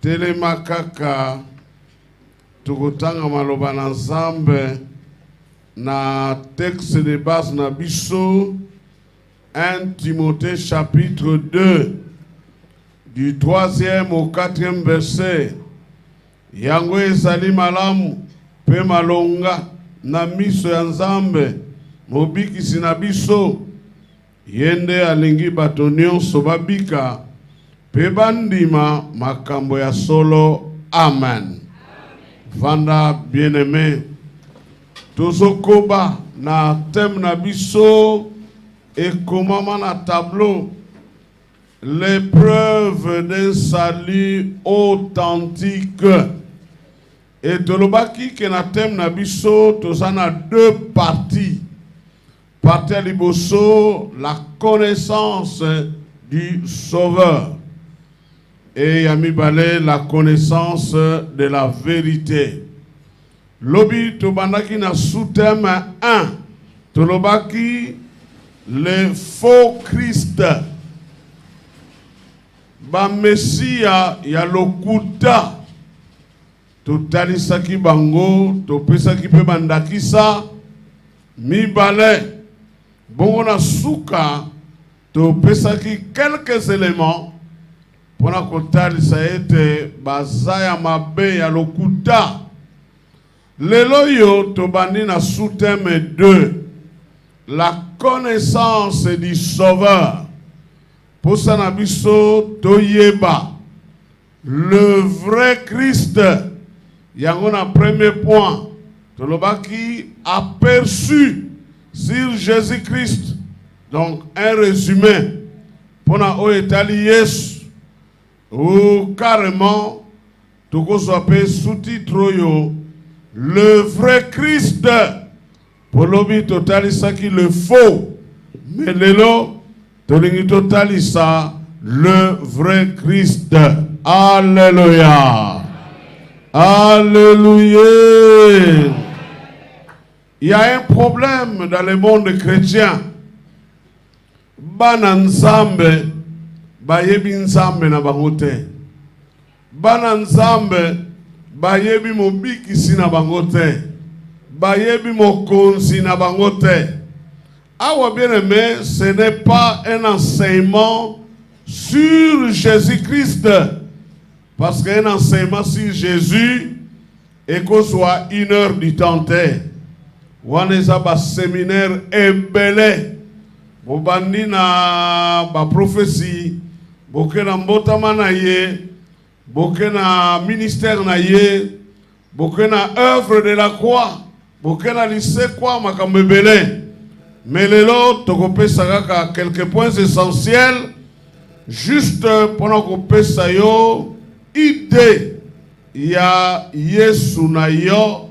Telemakaka tukutanga maloba na Nzambe na texte de base na biso 1 Timothée chapitre 2 du 3e au 4e verset. Yango ezali malamu pe malonga na miso ya Nzambe mobikisi na biso yende alingi bato nyonso babika pe bandima makambo ya solo. Amen. Vanda bien-aimé, tozokoba na thème na biso et comment na tableau l'épreuve d'un salut authentique. Et tolobaki que na thème na biso tozana deux parties. Partie liboso, la connaissance du Sauveur. Et Yamibale, la connaissance de la vérité. Lobi tobandaki na sous-thème 1. Tolobaki, le faux Christ. Ba Messia ya lokuta. Totalisaki bango, topesaki pe bandakisa. Mibale. Bongo na suka, topesaki quelques éléments. Pona kotalisa ete bazaya mabe ya lokuta. Lelo yo tobandi na sous-thème 2. La connaissance du Sauveur. Posa na biso toyeba. Le vrai Christ. Yango na premier point. Tolobaki aperçu sur Jésus-Christ. Donc un résumé. Pona o etali Yesu. Ou carrément, tout qu'on soit sous-titre, le vrai Christ. Pour l'objet totalisa qui le faux. Mais l'élo, tolingi totalisa le vrai Christ. Alléluia. Alléluia. Il y a un problème dans le monde chrétien. Bana Nzambe. Bayebi Nzambe na bangote. Bana Nzambe bayebi mobikisi na bangote. Bayebi mokonzi na bangote. Awa bien-aimé, ce n'est pas un enseignement sur Jésus-Christ. Parce qu'un enseignement sur Jésus et qu'on soit 1 heure du temps. Waneza ba séminaire embelé. Bobandi na ba prophétie. Boke na mbotama na ye, boke na ministère na ye, boke na œuvre de la croix, boke na lycée quoi makambebele. Mais lelo tokopesa kaka quelques points essentiels juste pendant qu'on pesa yo idée ya Yesu na yo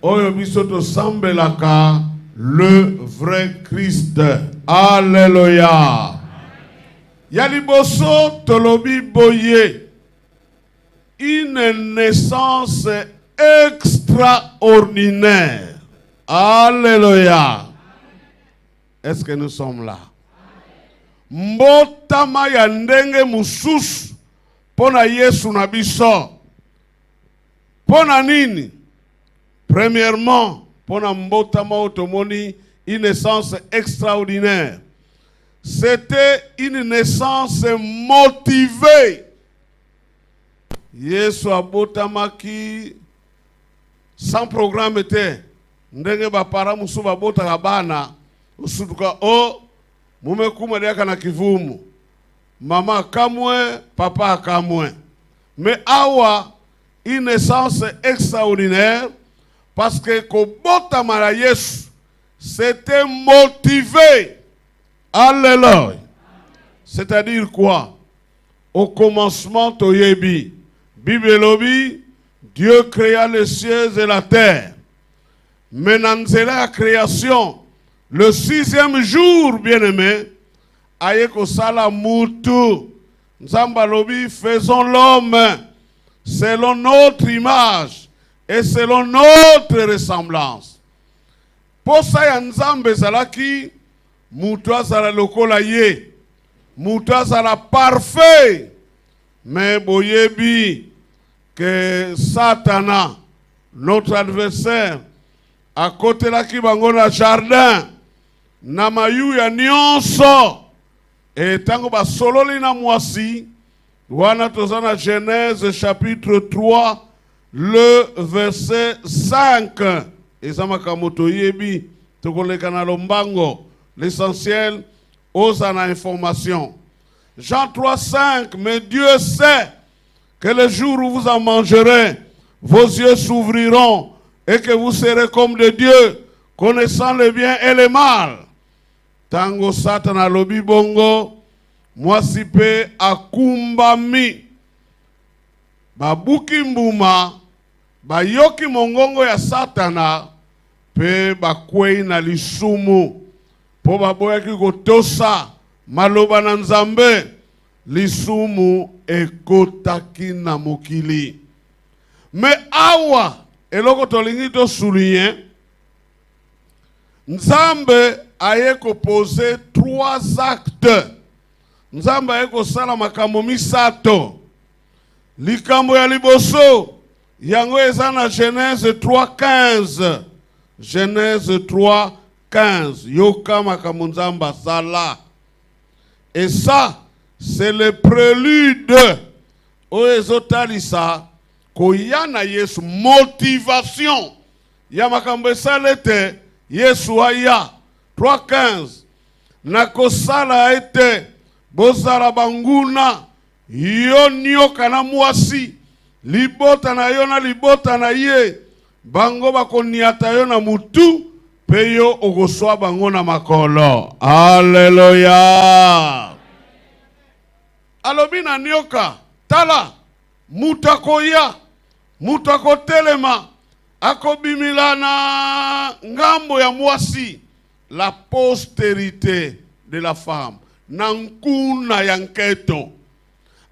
oyo biso to sambelaka le vrai Christ. Alléluia. Yaliboso tolobi boye, une naissance extraordinaire. Alléluia. Est-ce que nous sommes là? Mbotama ya ndenge mususu pona Yesu na biso. Pona nini? Premièrement, pona mbotama otomoni une naissance extraordinaire. C'était une naissance motivée. Yesu abotamaki sans programme était. Ndenge ba para musu ba bota bana usutuka o mume kuma deka na kivumu. Mama kamwe, papa kamwe. Mais awa une naissance extraordinaire parce que ko bota mara Yesu c'était motivé. Alléluia. C'est-à-dire quoi? Au commencement, Toyebi. Bible lobi, Dieu créa les cieux et la terre. Maintenant, c'est la création. Le 6e jour, bien-aimé, Ayeko Sala Moutou. Nzamba lobi, faisons l'homme selon notre image et selon notre ressemblance. Pour ça, Nzambe Zalaki, Moutoua sera lokola ye. Moutoua sera parfait. Mais boyebi, que Satana, notre adversaire, à côté la kibango na jardin, na mayu ya nyonso, et tango ba sololi na mwasi, wana tozana Genèse chapitre 3, le verset 5. Et ça m'a kamoto yebi, tokoleka na lombango, l'essentiel, osana information. Jean 3, 5, mais Dieu sait que le jour où vous en mangerez, vos yeux s'ouvriront et que vous serez comme des dieux, connaissant le bien et le mal. Tango Satana lobi bongo, mwasi pe akumbami. Babuki mbuma, bayoki mongongo ya Satana, pe bakwei na lisumu. Po baboyaki kotosa, maloba na Nzambe, lisumu ekotaki na mokili. Mais awa, eloko tolingi to souligner, Nzambe aye ko poser 3 actes. Nzambe aye ko sala makambo misato. Likambo ya liboso, yango eza na Genèse 3:15. Genèse 3:15. Yoka makambo Nzambe sala. Et ça, c'est le prélude au ezotalisa koyana Yesu, motivation ya makambo esalete Yesu aya 3:15. Nakosala ete bozala banguna yo nyoka na mwasi, libota na yo na libota na ye, bango bakoniata yo na mutu, pe yo ogoswa bango na makolo. Alléluia. Alobi na nyoka, tala, mutakoya, mutakotelema, akobimila na ngambo ya mwasi, la postérité de la femme, na nkuna ya nketo.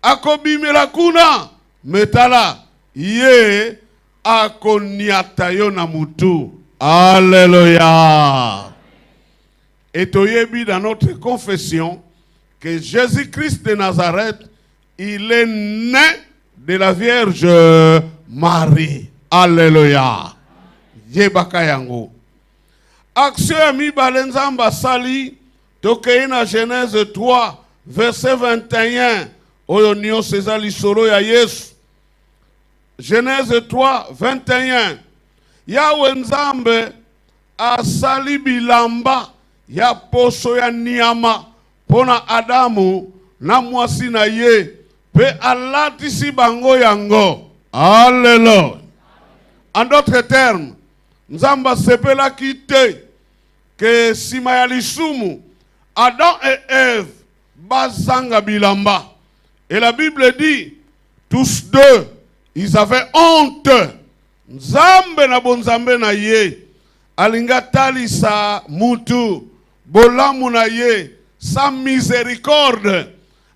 Akobimila kuna, metala, ye akoniata yo na mutu. Alléluia. Et toyebi dans notre confession que Jésus-Christ de Nazareth, il est né de la Vierge Marie. Alléluia. Yebaka yango. Action ya mibale Nzambe asali, tokei na Genèse 3, verset 21. Oyo nyonso eza lisolo ya Yesu. Genèse 3, 21. Yawe Nzambe asali bilamba ya poso ya nyama pona Adamu na mwasi na ye, pe alatisi bango yango. Alléluia. En d'autres termes, Nzamba sepela kite que sima ya lisumu, Adam et Ève bazanga bilamba. Et la Bible dit, tous deux, ils avaient honte. Nzambe na bonzambe na ye, alingatali sa mutu, bolamu na ye, sa miséricorde,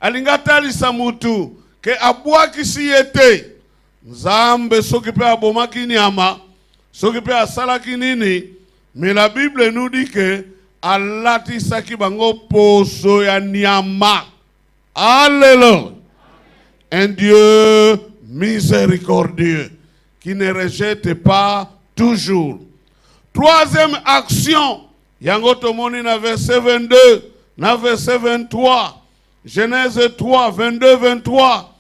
alingatali sa mutu, ke abwaki si yete. Nzambe soki pe abomaki nyama, soki pe asalaki nini, mais la Bible nous dit que alati saki bango poso ya nyama. Alléluia. Un Dieu miséricordieux qui ne rejette pas toujours. Troisième action, yango tomoni na verset 22, na verset 23, Genèse 3, 22, 23.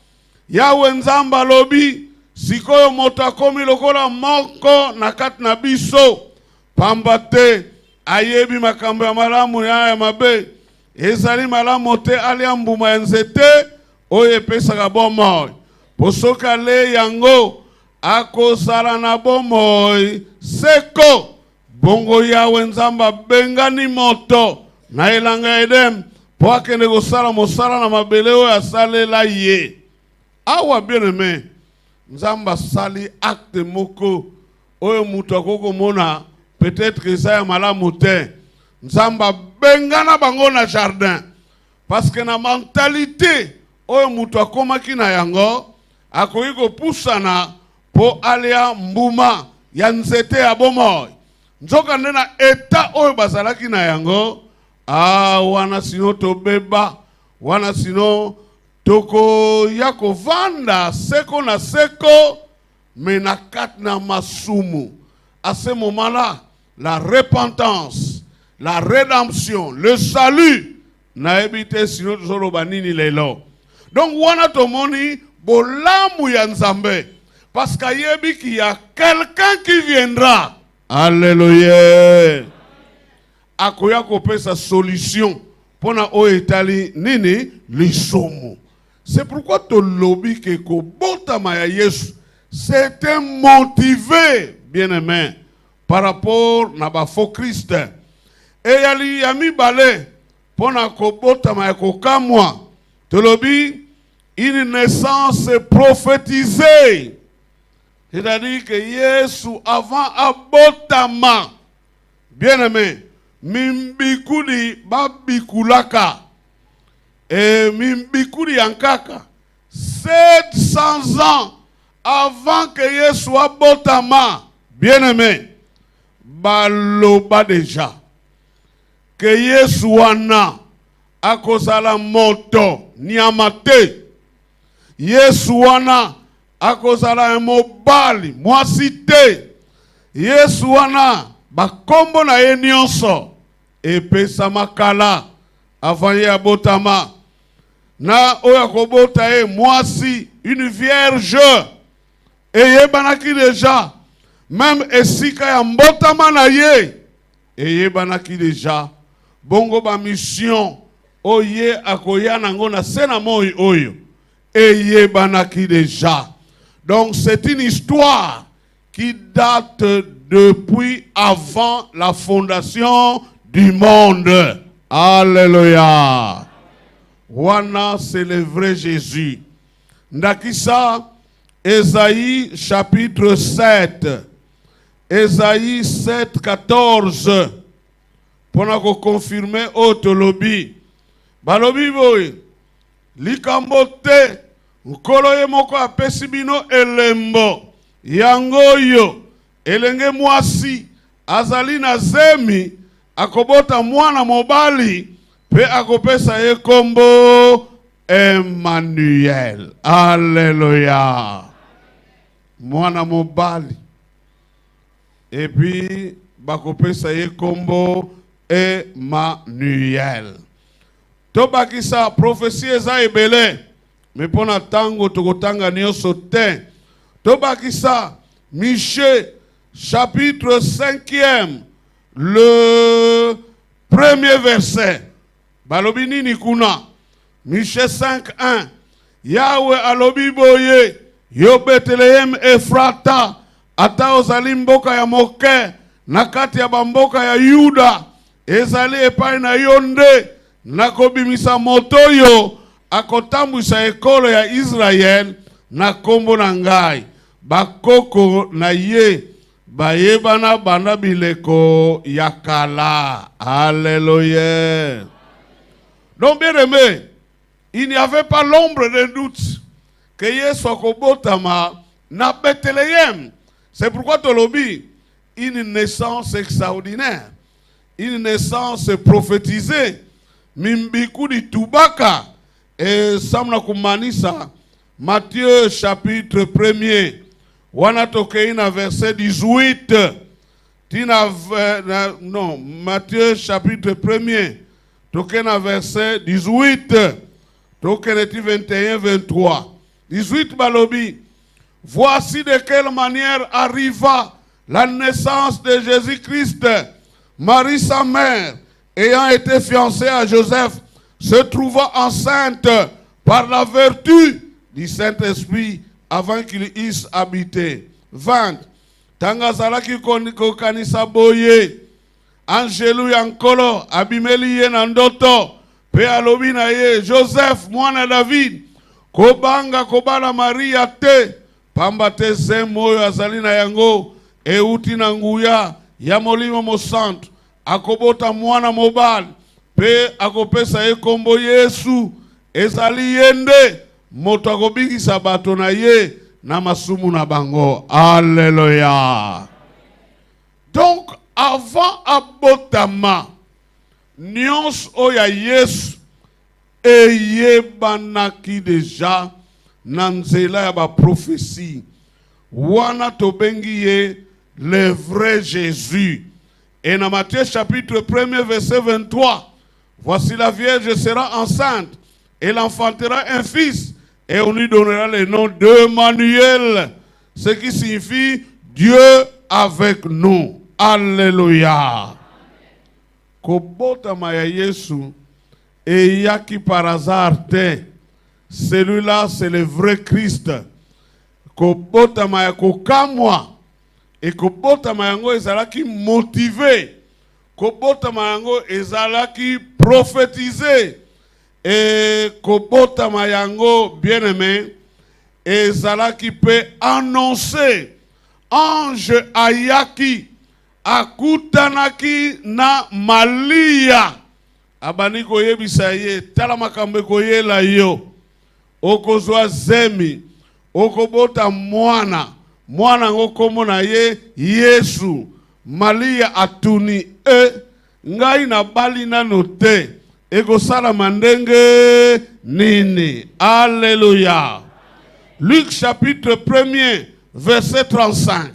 Yawe Nzamba lobi, sikoyo moto akomi lokola moko na kati na biso, pambate ayebi makambo ya malamu ya mabe, ezali malamu te alia mbuma ya nzete, oyo epesaka bomoi. Posoka le yango, akozala na bomoi seko. Bongo Yawe Nzamba bengani moto na elanga Edem, po akende kosala mosala na mabele oyo asalela ye. Awa bien-aimé, Nzamba sali acte moko oyo mutu akoko mona peut-être que ça ya malamu te. Nzamba bengana bango na jardin, parce que na mentalité oyo mutu akomaki na yango, akoki kopusana po alia mbuma ya nzete ya bomoi. Nzoka nde na eta oyo bazalaki na yango, wana sino tobeba, wana sino toko yako vanda seko na seko menakat na masumu. À ce moment-là, la repentance, la rédemption, le salut na ebite sino zoro banini lelo. Donc wana tomoni bolamu ya Nzambe parce qu'il y a quelqu'un qui viendra. Alléluia. Akoya kopesa solution pona o etali nini lisomo. C'est pourquoi to lobby ke ko bota maya Yesu c'était motivé bien-aimé par rapport na ba faux Christ. Et yali yami balé pona ko bota maya ko kamwa to lobby une naissance prophétisée. C'est-à-dire que Yesu avant abotama bien-aimé mimbikudi babikulaka et mimbikudi yankaka 700 ans avant que Yesu abotama bien-aimé baloba déjà que Yesu wana akozala moto niamate Yesu wana akozala mobali mwasi te Yesu wana bakombo na ye nyonso epesa makala avant ye abotama na oya kobota ye mwasi une vierge eyebanaki déjà même esika ya mbotama na ye eyebanaki déjà bongo ba mission oye akoya nango na sena moi oyo eyebanaki déjà. Donc c'est une histoire qui date depuis avant la fondation du monde. Alléluia. Wana c'est le vrai Jésus. Ndakisa, Ésaïe chapitre 7. Ésaïe 7, 14. Pour confirmer autolobi. Balobi boy. Likambote. Nkolo ye moko apesi bino elembo. Yangoyo. Elenge mwasi azali na zemi akobota mwana mobali pe akopesa ye kombo Emmanuel. Alléluia. Mwana mobali et puis bakopesa ye kombo Emmanuel. Tobakisa prophétie eza ebele mais pona tango tokotanga nyonso te. Tobakisa Michée chapitre 5e, le premier verset. Balobi nini kuna? Michée 5:1. Yahweh alobi boye, yo Bethlehem Efrata, ata ozali mboka ya moke, na kati ya bamboka ya Yuda, ezali epai na yo nde, nakobimisa moto yo, akotambwisa ekolo ya Israel, na kombo na ngai. Bakoko na ye, bayebana bana bileko yakala. Alléluia. Donc bien aimé, il n'y avait pas l'ombre de doute que Yesu akobotama na Bethléem. C'est pourquoi tolobi, une naissance extraordinaire, une naissance prophétisée, mimbiku di tubaka, et samna kumanisa, Matthieu chapitre 1er, wana tokeina verset 18, non, Matthieu chapitre 1er, tokeina verset 18, tokeneti 21, 23, 18 balobi, voici de quelle manière arriva la naissance de Jésus-Christ. Marie sa mère, ayant été fiancée à Joseph, se trouva enceinte par la vertu du Saint-Esprit avant qu'il isse habité. 20. Tangazalaki kokanisa boye. Angelu yankolo abimeli ye nandoto. Pe alobi na ye Joseph mwana David. Kobanga kobala Maria te. Pamba te zemoyo azali na yango. Euti na nguya ya molimo mosantu. Akobota mwana mobali. Pe akopesa ye kombo Yesu. Ezali yende. Moto akobikisa bato na ye na masumu na bango. Alléluia. Donc avant abotama nyons oya Yesu eyebanaki déjà na nzela ya ba prophétie wana tobengi ye le vrai Jésus. Et dans Matthieu chapitre 1er verset 23, voici la Vierge sera enceinte, elle enfantera un fils, et on lui donnera le nom d'Emmanuel, ce qui signifie Dieu avec nous. Alléluia. Kobota maya Yesu, et yaki par hasard te, celui-là c'est le vrai Christ. Kobota maya kokamwa, et kobota mayango ezalaki motivé, kobota mayango ezalaki prophétisé, et kobota mayango bien-aimé ezalaki peut annoncer. Ange ayaki akutanaki na Malia abani koyebisa ye tala makambo koyela yo okozwa zemi okobota mwana ngo komona ye Yesu. Malia atuni ngai na bali nano te ekosala mandenge nini. Alléluia. Luc chapitre 1er verset 35.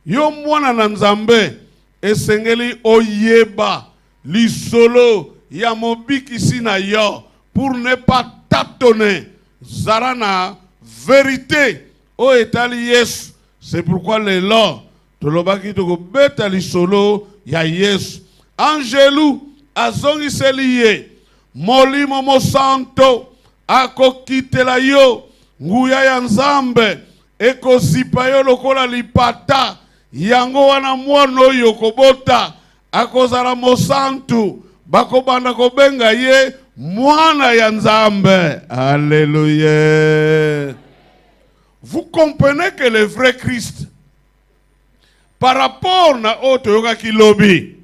Yo mwana na nzambe esengeli oyeba lisolo ya mobikisi na yo pour ne pas tâtonner. Zarana vérité o etali Yesu. C'est pourquoi les lois tolobaki toko beta lisolo ya Yesu. Angelu azongiseli ye molimo mo santo akokitela yo nguya ya nzambe ekozipa yo lokola lipata yango wana mwana oyo kobota akozala mosantu bakobanda kobenga ye mwana ya nzambe. Alléluia. Vous comprenez que le vrai Christ par rapport na otoyoka ki lobi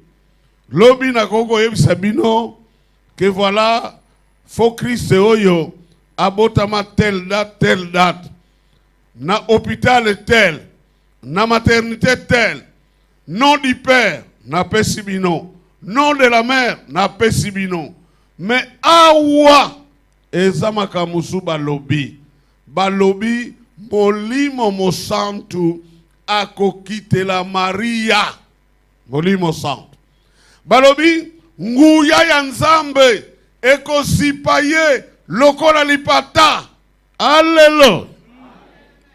na koko yebisa bino que voilà faux Christ oyo abotama telle date na hôpital tel, na maternité tel, nom du père, na pesibino, nom de la mère, na pesibino. Mais awa, ezamaka musu balobi molimo mosantu akokite la Maria, molimo santu. Balobi, nguya ya nzambe, ekosipaye, lokola lipata. Alléluia.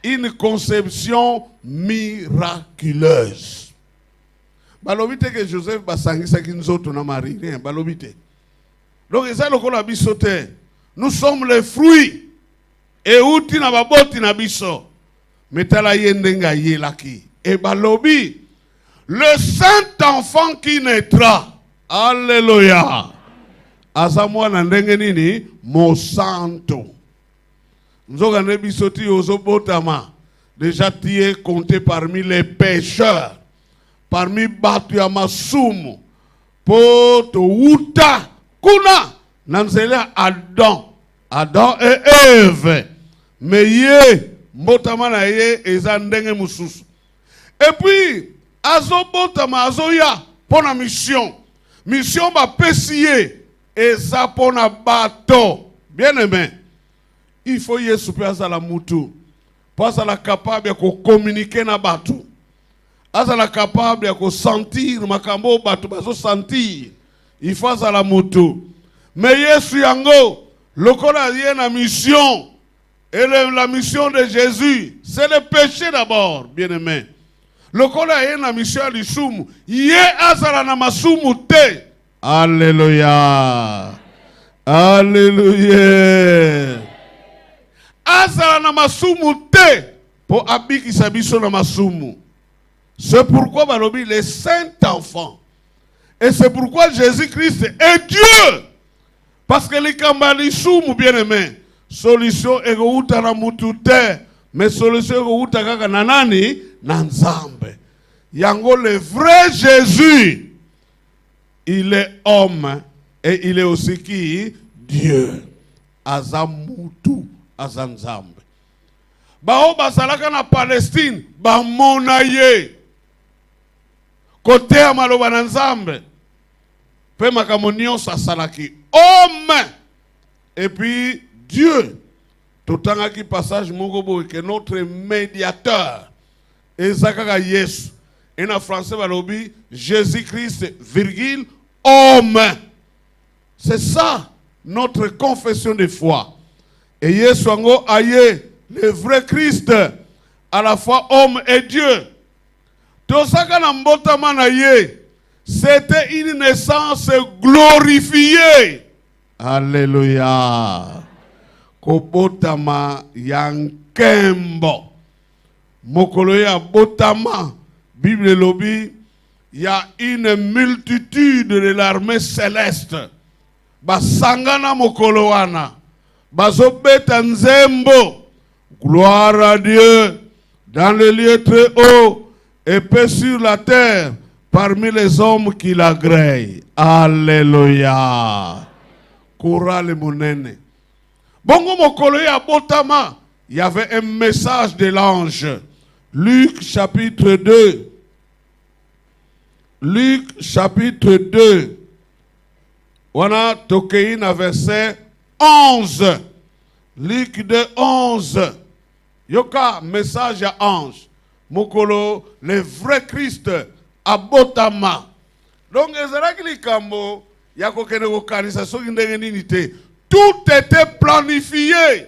Une conception miraculeuse. Balobite que Joseph basangisa kinzoto na Marie, rien balobite. Donc ça le kola bisote. Nous sommes les fruits et outi na baboti na biso. Metala yendenga yelaki. Et balobi le saint enfant qui naîtra. Alléluia. Azamwa na ndenge nini mo santo. Nzoga nebisoti ozobotama. Déjà tu es compté parmi les pécheurs. Parmi batu ya masumu. Poto uta kuna nanzela Adam et Ève. Mais ye mbotama na ye eza ndenge mususu. Et puis azobotama azoya pona mission. Mission ba pesiye eza pona bato. Bien aimé. Il faut Yesu pe azala mutu. Po azala capable ya communiquer na batu. Azala capable ya sentir makambo batu bazo sentir. Il faut azala mutu. Mais Yesu yango lokola ye na mission. Et la mission de Jésus, c'est le péché d'abord, bien aimé. Lokola ye na mission lisumu, ye azala na masumu te. Alléluia. Alléluia. Azala na masumu te po abiki sabiso na masumu. C'est pourquoi balobi les saints enfants. Et c'est pourquoi Jésus-Christ est Dieu. Parce que les kambali sumu bien aimé. Solution ego uta na mutu te, mais solution ego uta kaka na nani na nzambe. Yango le vrai Jésus, il est homme et il est aussi qui Dieu. Azamutu azanzambe. Bao bazalaka na Palestine, ba mona ye. Kote amaloba na nzambe. Pe makamonio sa salaki. Homme Et puis, Dieu, tout le qui passage, que notre médiateur, Ezakaka Yesu, et en français, Jésus-Christ, virgule, homme. C'est ça, notre confession de foi. Et Yesu Ango aye, le vrai Christ, à la fois homme et Dieu. Tosaka na mbotama na ye, c'était une naissance glorifiée. Alléluia. Kobotama yankembo. Mokolo ya botama. Bible lobi, il y a une multitude de l'armée céleste. Basangana mokolo wana. Bazobeta nzembo. Gloire à Dieu dans le lieu très haut et paix sur la terre parmi les hommes qui l'agréent. Alléluia. Chorale monene. Bongo mokolo ya botama, il y avait un message de l'ange. Luc chapitre 2. Luc chapitre 2. On a tokeina verset 11. Luc 2, 11. Yoka, message à ange. Mokolo, le vrai Christ, abotama. Donc, ezalaki kambo, yako kene kokanisa soki ndenge nini te. Tout était planifié.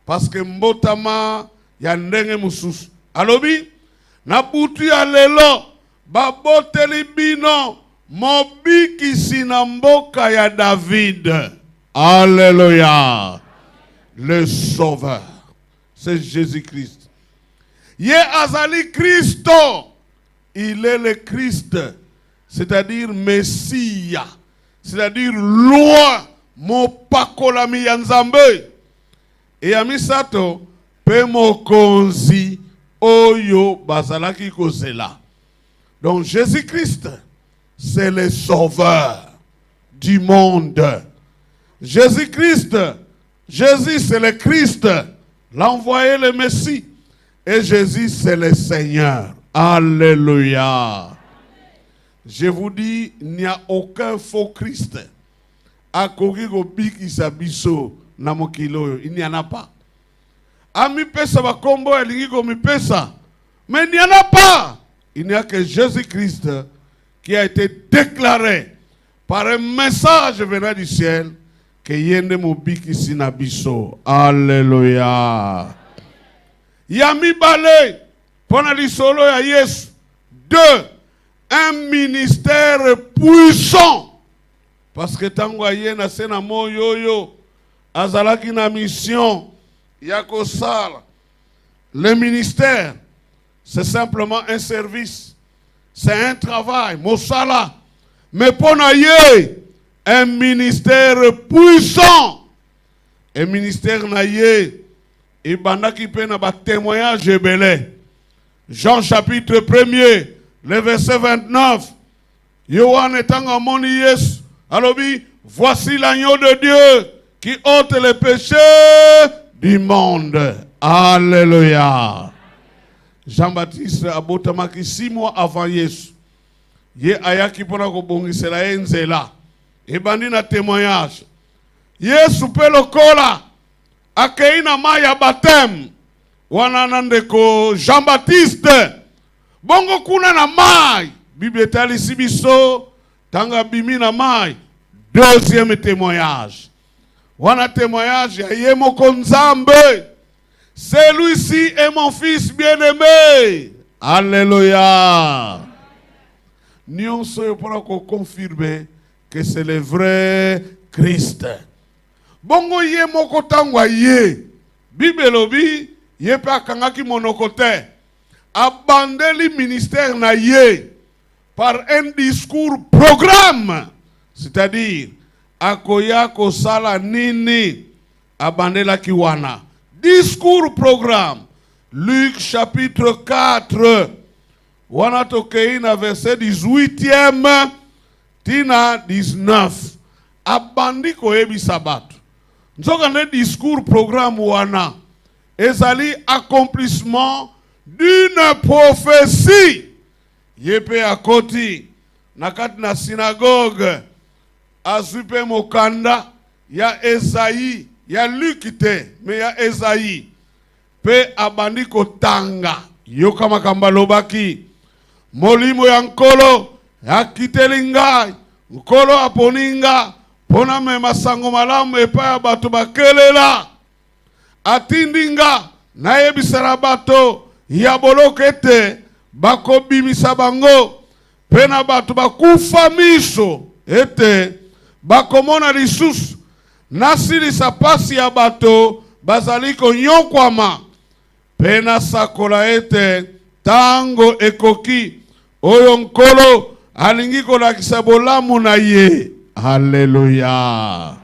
Parce que mbotama ya ndenge mususu. Alobi, na butu ya lelo, baboteli bino, mobikisi na mboka ya David. Alléluia. Le Sauveur. C'est Jésus-Christ. Ye azali Christo. Il est le Christ. C'est-à-dire Messie. C'est-à-dire loi. Mopakolami yanzambe. Et amisato. Pemokonzi. Oyo bazalaki kozela. Donc Jésus-Christ. C'est le Sauveur du monde. Jésus-Christ. Jésus c'est le Christ. L'envoyé le Messie. Et Jésus c'est le Seigneur. Alléluia. Je vous dis, il n'y a aucun faux Christ. Il n'y en a pas. Ami pesa bakombo elingi mi pesa. Mais il n'y en a pas. Il n'y a que Jésus-Christ qui a été déclaré par un message venant du ciel que yende mobiki sinabiso. Alléluia. Yami bale pona lisolo ya Yesu. 2. Un ministère puissant. Parce que tango yena sena moyoyo azalaki na mission yako sala. Le ministère c'est simplement un service. C'est un travail, mosala. Mais pona ye un ministère puissant. Un ministère naïe. Et bandaki pena ba témoignage belé. Jean chapitre 1er, le verset 29. Yohan etanga moni Yesu. Alobi, voici l'agneau de Dieu qui ôte les péchés du monde. Alléluia. Jean-Baptiste abotamaki 6 mois avant Yesu. Ye ayaki pona ko bongisela enzela. Et bandi na témoignage. Yesu pe lokola akeina maya baptême wananande ko Jean-Baptiste bongo kuna na mai Bible tali sibiso tanga bimi na mai. Deuxième témoignage. Wana témoignage ya yemo konzambe. Celui-ci est mon fils bien-aimé. Alléluia. Nous sommes pour confirmer que c'est le vrai Christ. Bongo ye moko tangwa ye. Bible lobi ye pa kangaki monokote. Abandeli ministère na ye par un discours programme. C'est-à-dire akoya kosala nini abandela kiwana. Discours programme. Luc chapitre 4. Wana tokeina verset 18e tina 19. Abandi koyebi sabatu. Nzokane discours programme wana. Ezali accomplissement d'une prophétie. Yepe akoti nakati na synagogue. Azupe mokanda. ya Esaïe, ya Lukite, mais ya Esaïe. Pe abandi kotanga, yoka makamba lobaki. Molimo ya nkolo, ya kitelingai, nkolo aponinga, pona me masango malamu epa ya bato bakelela. Atindinga, na yebisara bato, ya bolokete, bako bimisa bango, pena bato bakufa miso, ete, bako mona lisusu, nasili sa pasi ya bato, bazaliko nyokwama, pena sakola ete, tango ekoki, oyo nkolo, alingi kolakisa bolamu na ye. Alléluia.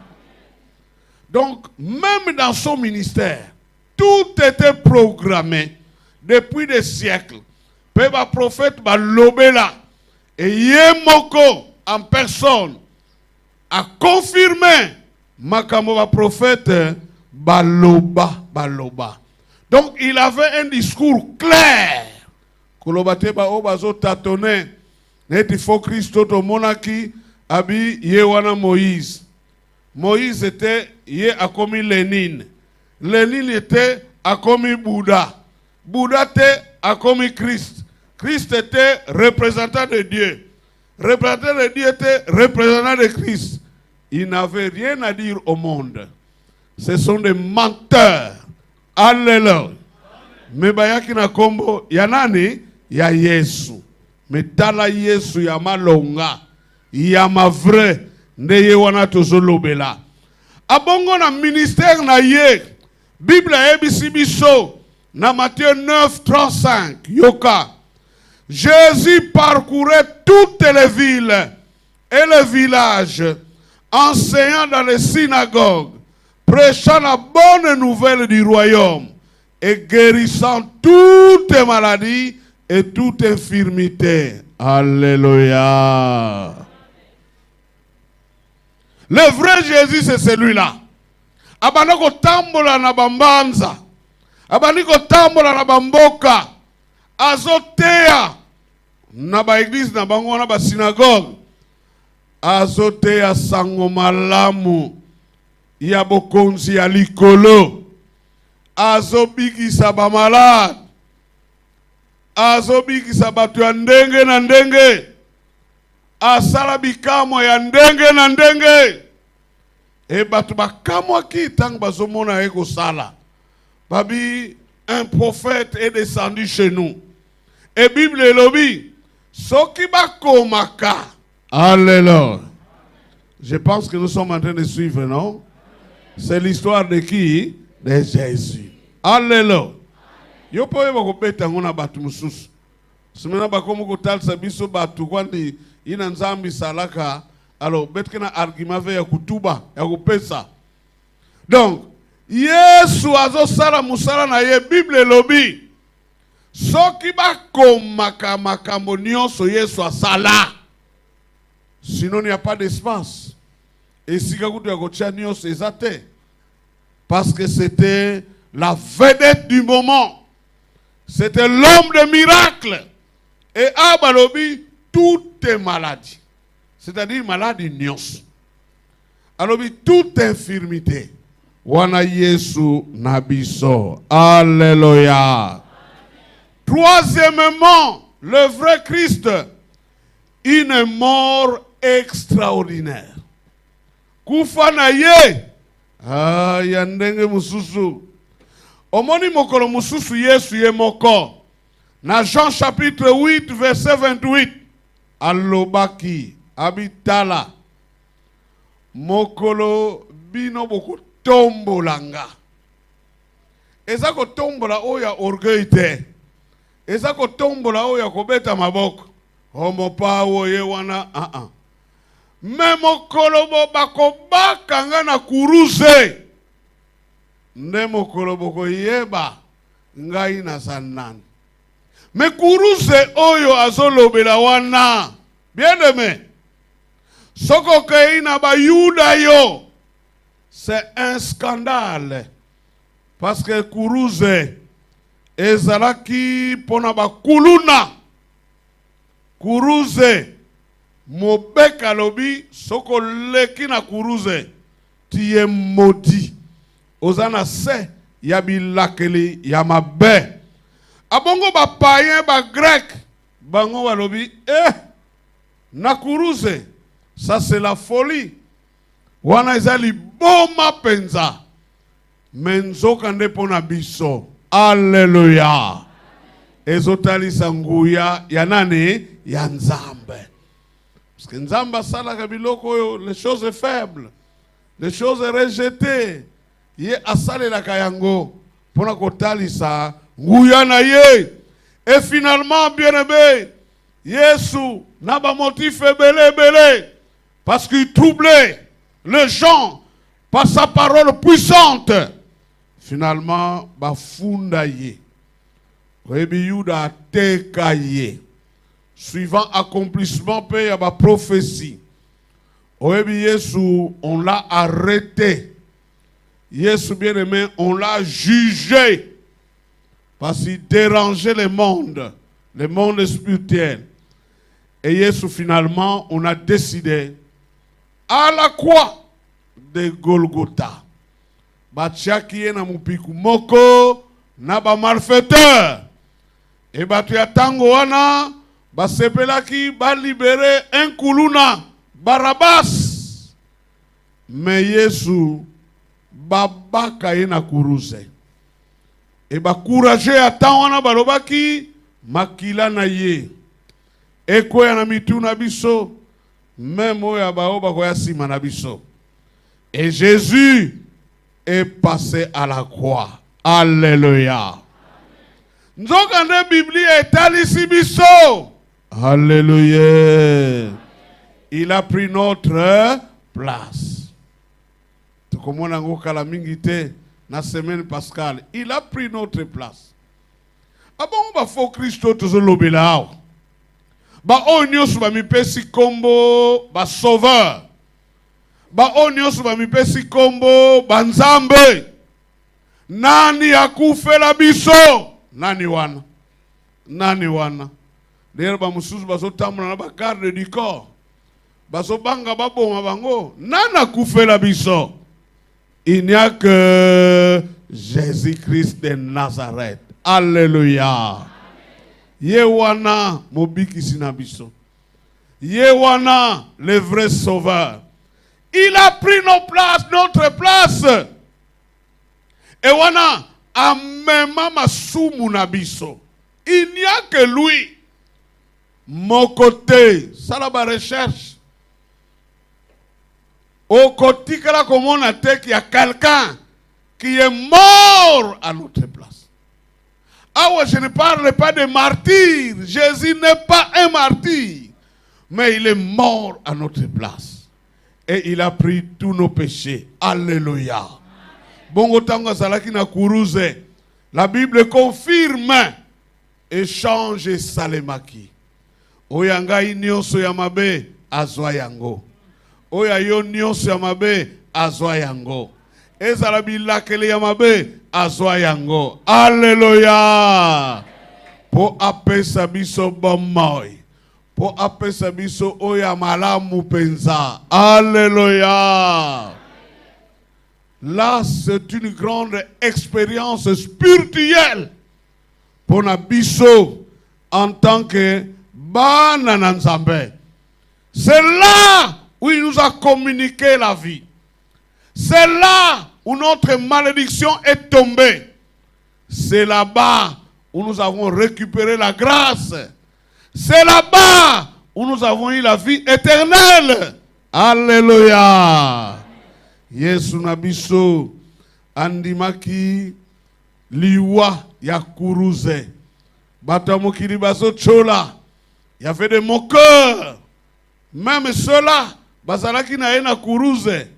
Donc, même dans son ministère, tout était programmé depuis des siècles. Peba prophète ba lobela. Et Yemoko en personne a confirmé makambo ba prophète baloba. Donc il avait un discours clair. Kolobate ba obazo tatone. Neti fo Christo to monaki abi yewana Moïse. Moïse était yé a commis Lénine. Lénine était a commis Bouddha. Bouddha était a commis Christ. Christ était représentant de Dieu. Représentant de Dieu était représentant de Christ. Il n'avait rien à dire au monde. Ce sont des menteurs. Alléluia. Mais bayaki na kombo ya nani? Ya Yesu. Mais tala Yesu ya malonga. Ya ma vrai. Ndeye wana tozolobela. Abongo na ministère na ye. Bible ebisi biso. Na Matthieu 9:35. Yoka. Jésus parcourait toutes les villes et les villages, enseignant dans les synagogues, prêchant la bonne nouvelle du royaume et guérissant toutes maladies et toute infirmité. Alléluia. Le vrai Jésus, c'est celui-là. Abanako tambola na bambanza. Abaniko tambola na bamboka. Azotea. Na ba église na bango na ba synagogue. Azotea sango malamu. Ya bokonzi ya likolo. Azobikisa ba malade. Azobikisa batu ya ndenge na ndenge. Asala bikamo ya ndenge na ndenge. E batu bakamo ki tang bazomona eko sala. Babi, un prophète est descendu chez nous. Et Bible elobi, soki bakomaka. Alléluia. Je pense que nous sommes en train de suivre, non? C'est l'histoire de qui? De Jésus. Alléluia. Yo po yeba kopeta ngona batu mususu. Simena bakomo kotal sabiso batu kwandi ina nzambi salaka. Alors betke na argument ve ya kutuba ya kopesa. Donc Yesu azo sala musala na ye Bible elobi. Soki bakomaka makambo nyonso Yesu asala. Sinon il n'y a pas d'espace. Et si kakutu ya kotia nyonso ezate. Parce que c'était la vedette du moment. C'était l'homme de miracle. Et abalobi toutes maladies. C'est-à-dire maladie nyonso. Alobi toute infirmité. Wana Yesu nabiso. Alléluia. Troisièmement, le vrai Christ, une mort extraordinaire. Kufa na ye. Ah, yandenge mususu. Omoni mokolo mususu Yesu ye moko. Na Jean chapitre 8, verset 28. Alobaki, abitala. Mokolo bino boku tombolanga. Eza ko tombola oya orgueil te. Eza ko tombola oya kobeta maboko. Homo pa oye wana Memo kolobo bako nga na kuruze. Nemo kolobo ko yeba ngai na sanan. Me kuruze oyo azolobela wana. Bien aimé. Soko keina ba yuda yo. C'est un scandale. Parce que kuruze ezalaki pona ba kuluna. Kuruze mobeka lobi soko leki na kuruze tu es maudit. Ozana se yabilakeli yamabe. Abongo ba païen ba grec bango walobi nakuruze. Ça c'est la folie. Wana ezali boma penza. Menzoka ndepona biso. Alléluia. Ezotali sanguya ya nani? Ya Nzambe. Parce que Nzamba salaka biloko les choses faibles, les choses rejetées. Ye asale la kayango pona kotalisa nguya na ye. Et finalement, bien-aimé, Yesu n'a pas motif belé parce qu'il troublait les gens par sa parole puissante. Finalement, bafunda ye. Rebi Yuda teka ye. Suivant accomplissement pe ya ba prophétie. Rebi Yesu, on l'a arrêté. Yesu bien-aimé, on l'a jugé. Parce qu'il dérangeait le monde spirituel. Et Yesu finalement, on a décidé à la croix de Golgotha. Batiaki na mupiku moko na ba malfaiteur. Et batuya tango wana basepelaki ba libérer un kuluna Barabbas. Mais Yesu babaka na kuruze. Et ba courage atan wana balobaki makila na ye. Eko ya na mitu na biso même oya baoba ko ya sima na biso. Et Jésus est passé à la croix. Alléluia. Nzoka nde Bibli etalisi biso. Alléluia. Il a pris notre place. Tukomona ngoka la mingite na semaine pascale. Il a pris notre place. Abon ba fo Christo tozolobela. Ba onyosu ba mipesi kombo ba sauveur. Ba onyosu ba mipesi kombo ba Nzambe. Nani akufela biso? Nani wana? Nani wana? D'ailleurs ba mususu baso tamuna na ba garde du corps. Baso banga baboma bango. Nana akufela biso? Il n'y a que Jésus-Christ de Nazareth. Alléluia. Yewana mobiki sinabiso. Yewana le vrai sauveur. Il a pris nos places, notre place. Et wana amema masumu nabiso. Il n'y a que lui. Mon côté, ça la recherche. Au côté que la commune a été qu'il y a quelqu'un qui est mort à notre place. Ah ouais, je ne parle pas de martyr. Jésus n'est pas un martyr. Mais il est mort à notre place. Et il a pris tous nos péchés. Alléluia. Bongo tango salaki na kuruze. La Bible confirme. Échange salemaki. Oyanga inyoso yamabe azwa yango. Oya yo nyonso ya mabe azwa yango. Ezala bilakele ya mabe azwa yango. Alléluia. Po apesa biso bomoi. Po apesa biso oya malamu penza. Alléluia. Là, c'est une grande expérience spirituelle pour Nabiso en tant que Bana Nzambe. C'est là où il nous a communiqué la vie. C'est là où notre malédiction est tombée. C'est là-bas où nous avons récupéré la grâce. C'est là-bas où nous avons eu la vie éternelle. Alléluia. Yesu nabiso andimaki liwa ya kuruze. Batamokiri baso chola. Il y avait des moqueurs. Même ceux-là, bazalaki na ena kuruze.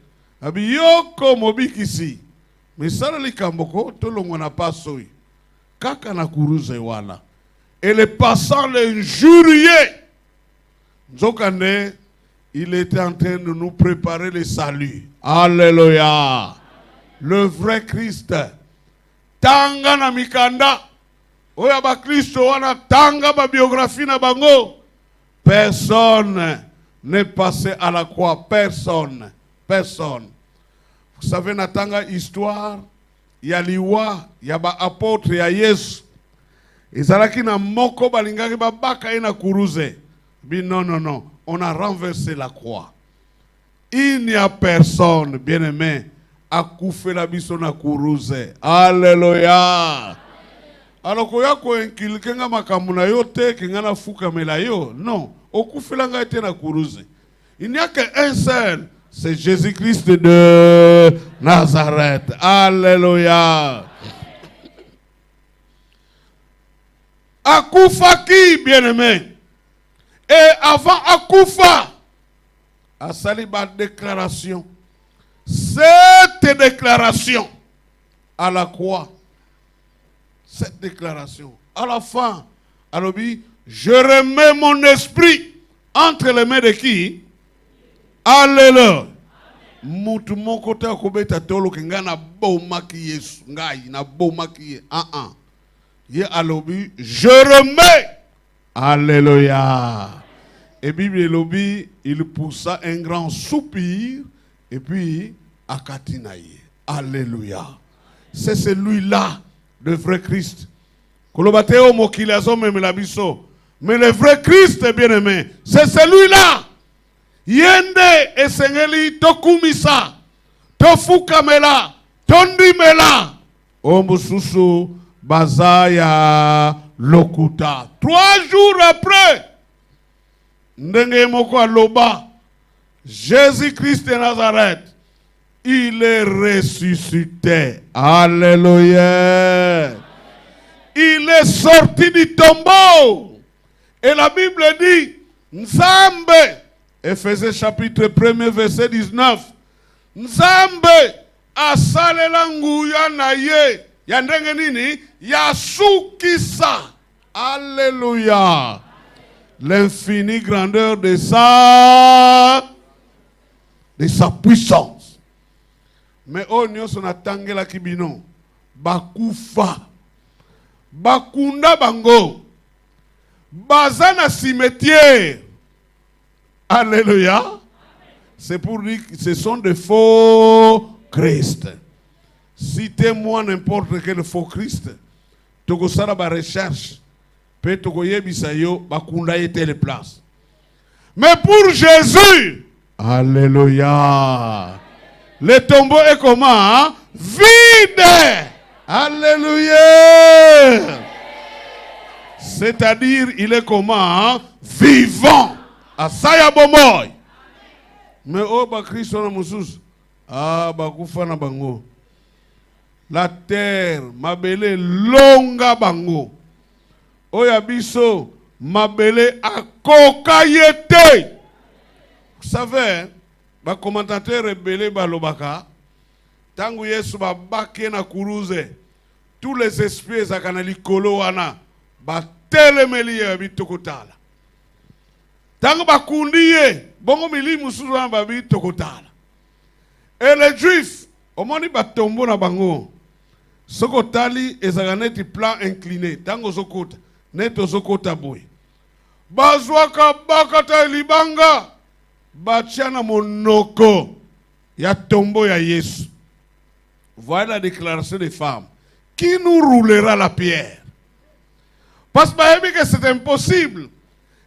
Abi yoko mobikisi. Mais ça li kamboko tolongo na pasoi. Kaka na kuruze wala. Et les passants les injuriaient. Nzokane, il était en train de nous préparer le salut. Alléluia. Le vrai Christ. Tanga na mikanda. Oya ba Kristo wana tanga ba biographie na bango. Personne n'est passé à la croix. Personne. Personne. Vous savez, natanga histoire, il y a liwa, il y a ba apôtre, il y a Yesu. Ezalaki na moko balingaki babaka ina kuruze. Non, non, non. On a renversé la croix. Il n'y a personne, bien-aimé, à koufer la biso na kuruze. Alléluia. Alors, koya ko enkilke nga makambo na yo te, kenga na fuka mela yo. Non. Okufela nga ete na kuruze. Il n'y a qu'un seul. C'est Jésus-Christ de Nazareth. Alléluia. Akoufa qui, bien-aimé? Et avant Akoufa, a sali ba déclaration. Cette déclaration à la croix. Cette déclaration. À la fin, alors, je remets mon esprit entre les mains de qui? Alléluia. Mutu moko te akobeta tolo kenga na bomaki Yesu ngai na bomaki ye alobi je remets. Alléluia. Et Bible lobi il poussa un grand soupir et puis akatinaye. Alléluia. C'est celui-là le vrai Christ. Kolobateo mokilazo memela biso. Mais le vrai Christ bien-aimé, c'est celui-là. Yende esengeli tokumisa, tofukamela, tondimela. Omususu bazaya lokuta. 3 jours après, ndenge moko aloba, Jésus-Christ de Nazareth, il est ressuscité. Alléluia. Il est sorti du tombeau. Et la Bible dit, Nzambe, Ephésiens chapitre 1 verset 19, Nzambe asalela nguya na ye, ya ndenge nini? Yasukisa. Alléluia. L'infinie grandeur de sa puissance. Mais oh nyonso na tangela kibino, bakufa, bakunda bango, bazana cimetière. Alléluia. C'est pour dire que ce sont des faux Christ. Citez-moi n'importe quel faux Christ. Togo sala ba recherche. Pe togo yebisa yo bakunda telle place. Mais pour Jésus, alléluia. Le tombeau est comment? Vide. Alléluia. C'est-à-dire il est comment? Vivant. Asaya bomoy. Mais oh ba Christo na mususu. Ah ba kufa na bango. La terre mabele longa bango. Oya biso mabele akoka yete. Vous savez, ba commentateur rebelle balobaka. Tangu Yesu ba bake na kuruze. Tous les esprits zakana likolo wana ba telemeli ya bitokotala. Tango bakundiye, bongo milimu suza babi tokotala. Et les Juifs, au moni batombo na bango, sokotali ezaganeti plan incliné. Tango sokota, neto sokota boy. Bazwaka bakata libanga, bachana monoko, ya tombo ya Yesu. Voilà la déclaration des femmes. Qui nous roulera la pierre? Parce que c'est impossible.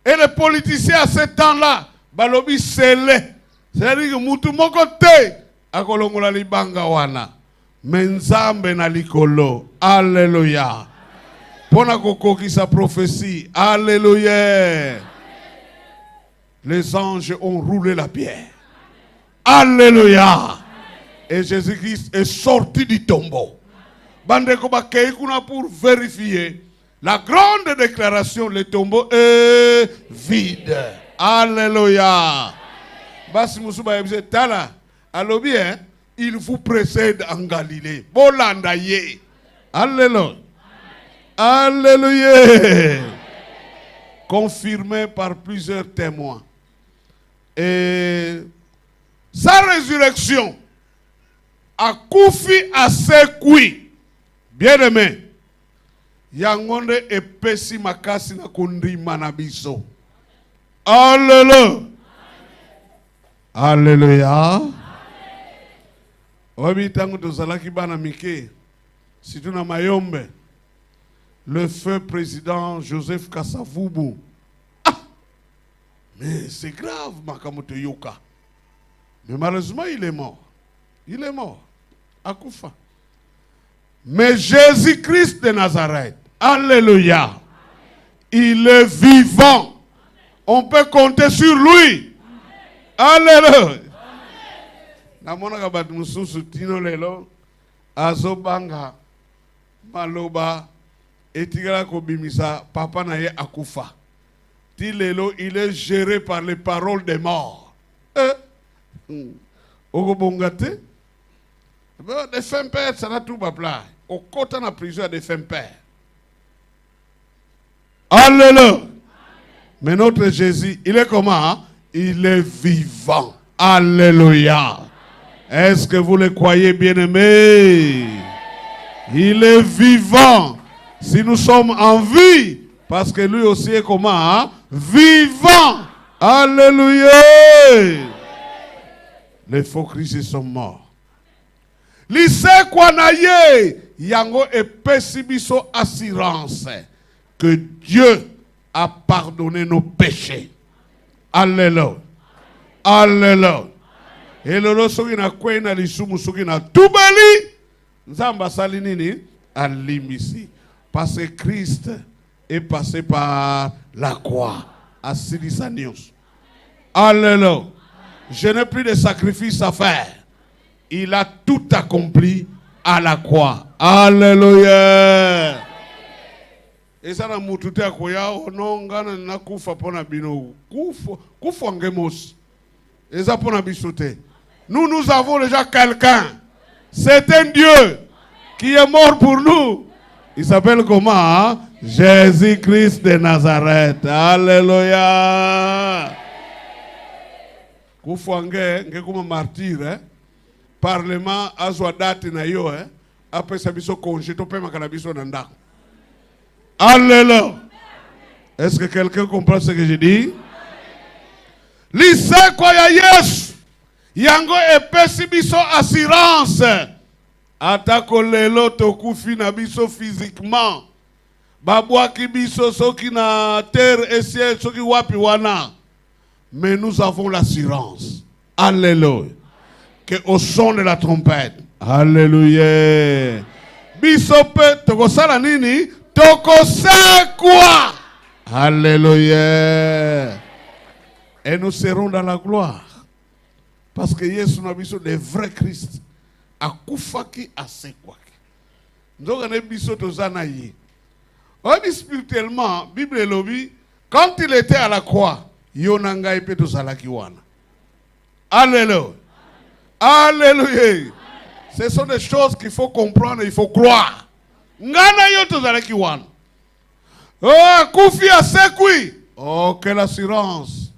Et les politiciens à ce temps-là, balobi scellé. C'est-à-dire que mutu mokote akolongola libanga wana. Menzambe na likolo. Alléluia. Pona kokoki sa prophétie. Alléluia. Les anges ont roulé la pierre. Alléluia. Et Jésus-Christ est sorti du tombeau. Bandeko bakei kuna pour vérifier. La grande déclaration, le tombeau est vide. Alléluia. Basi musuba yebise tala. Alors bien, il vous précède en Galilée. Bolanda ye. Alléluia. Alléluia. Confirmé par plusieurs témoins. Et sa résurrection a koufi à sekui. Bien aimé. Yangonde epesi makasi na kundima na biso. Alléluia. Alléluia. Obi tango tozalaki bana mike. Surtout na Mayombe. Le feu président Joseph Kasavubu. Ah! Mais c'est grave, Makamoto Yoka. Mais malheureusement, il est mort. Il est mort. Akoufa. Mais Jésus-Christ de Nazareth, alléluia, il est vivant. On peut compter sur lui. Alléluia. Namona bat mususu tino lelo azobanga maloba etigala ko bimisa papa na ye akufa. Ti lelo il est géré par les paroles des morts. Ogobongate. Des femmes pères ça n'a tout pas plat. Au côté de la prison des femmes pères. Alléluia. Mais notre Jésus, il est comment? Il est vivant. Alléluia. Est-ce que vous le croyez, bien-aimés? Il est vivant. Si nous sommes en vie, parce que lui aussi est comment? Vivant. Alléluia. Les faux Christ sont morts. Lise kwa na ye, yango epesibiso assurance que Dieu a pardonné nos péchés. Alléluia. Alléluia. Et le soki na kwe na lisumu soki na tubali, nzamba sali nini? Alimisi. Parce que Christ est passé par la croix. Asilisa nyonso. Alléluia. Je n'ai plus de sacrifice à faire. Il a tout accompli à la croix. Alléluia. Et ça, nous avons déjà quelqu'un. C'est un Dieu qui est mort pour nous. Il s'appelle comment? Jésus-Christ de Nazareth. Alléluia. Koufuange, comme martyr, Parlement azwa date na yo après ça biso congé to pema kana biso nanda. Alléluia. Est-ce que quelqu'un comprend ce que je dis? Lise kwa ya Yesu yango epesi biso assurance atako lelo tokufi na biso physiquement babwaki biso soki na terre et ciel soki wapi wana, mais nous avons l'assurance. Alléluia. Que au son de la trompette. Alléluia. Bisope tokosala nini? Tokosekwa. Alléluia. Et nous serons dans la gloire. Parce que Yesu na biso de vrai Christ. Akufaki asekwaki. Nzogane biso tozana yi. Obi spirituellement, Bible lobi, quand il était à la croix, yonanga ipe tozalaki wana. Alléluia. Alléluia. Ce sont des choses qu'il faut comprendre, il faut croire. Ngana yoto zalaki wana. Oh, kufi asekwi. Oh, quelle assurance.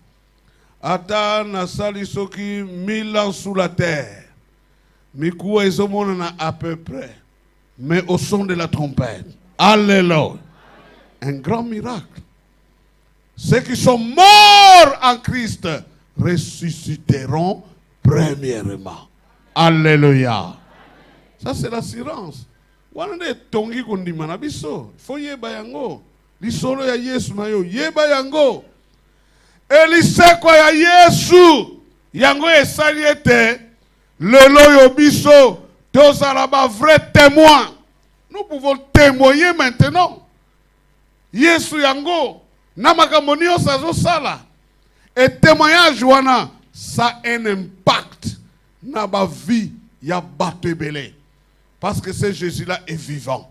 Ata nasali soki 1000 ans sous la terre. Mikuwa ezomona à peu près. Mais au son de la trompette. Alléluia. Un grand miracle. Ceux qui sont morts en Christ ressusciteront premièrement. Alléluia. Ça c'est l'assurance. Wana tongi kondima na biso. Faut yeba yango. Lisolo ya Yesu na yo yeba yango. Elisekwa ya Yesu yango esali ete lelo yo biso tozala ba vrai témoin. Nous pouvons témoigner maintenant. Yesu yango na makambo nyonso azosala. Et témoignage wana ça a un impact dans ma vie ya bato ebele. Parce que ce Jésus-là est vivant.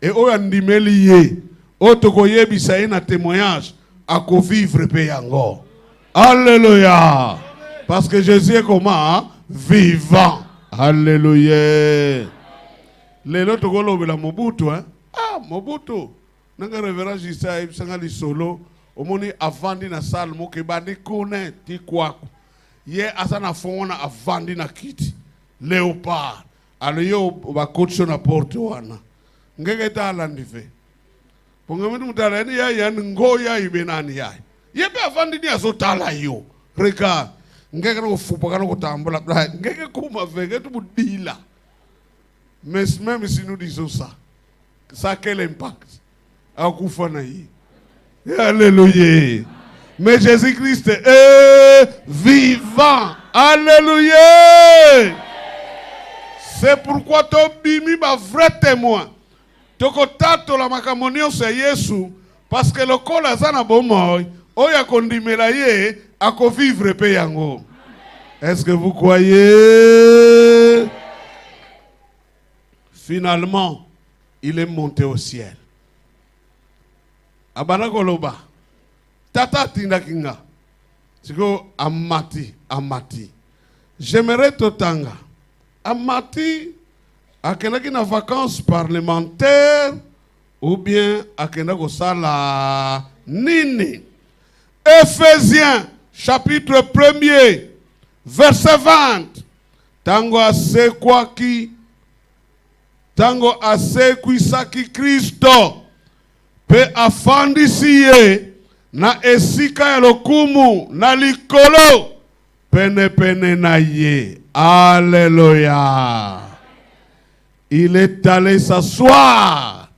Et oyandimeliye otokoyebisa ye na témoignage ako vivre pe yango. Alléluia. Parce que Jésus est comment? Vivant. Alléluia. Lelo tokolobela Mobutu hein? Ah Mobutu. Nanga révérend Jisa sanga li solo omoni avandi na salle moke bandi kone ti kwako. Ye asana fona avandi na kiti. Léopard. Alors yo ba coach na porte wana. Ngeke ta landive. Pongamutu mutala ni ya ngoya ibenani ya. Ye be avandi ni azotala yo. Regarde. ngeke no fupa no tambola ngeke kuma veke tu budila. Mais même si nous disons ça, ça a quel impact? Alléluia. Mais Jésus-Christ est vivant. Alléluia. C'est pourquoi tu bimi ma vrai témoin. Toko tato la makamonio c'est Yesu parce que le col azana bomoy oya kondimela ye ako vivre pe yango. Est-ce que vous croyez? Finalement, il est monté au ciel. Abana koloba. Tata tinda kinga. Siko amati. J'aimerais totanga. Amati akendaki na vacances parlementaires ou bien akendaki sala nini. Ephésiens chapitre 1er verset 20. Tango asekwisaki Kristo pe afandisi na esika ya lokumu na likolo pene na ye. Alléluia. Il est allé s'asseoir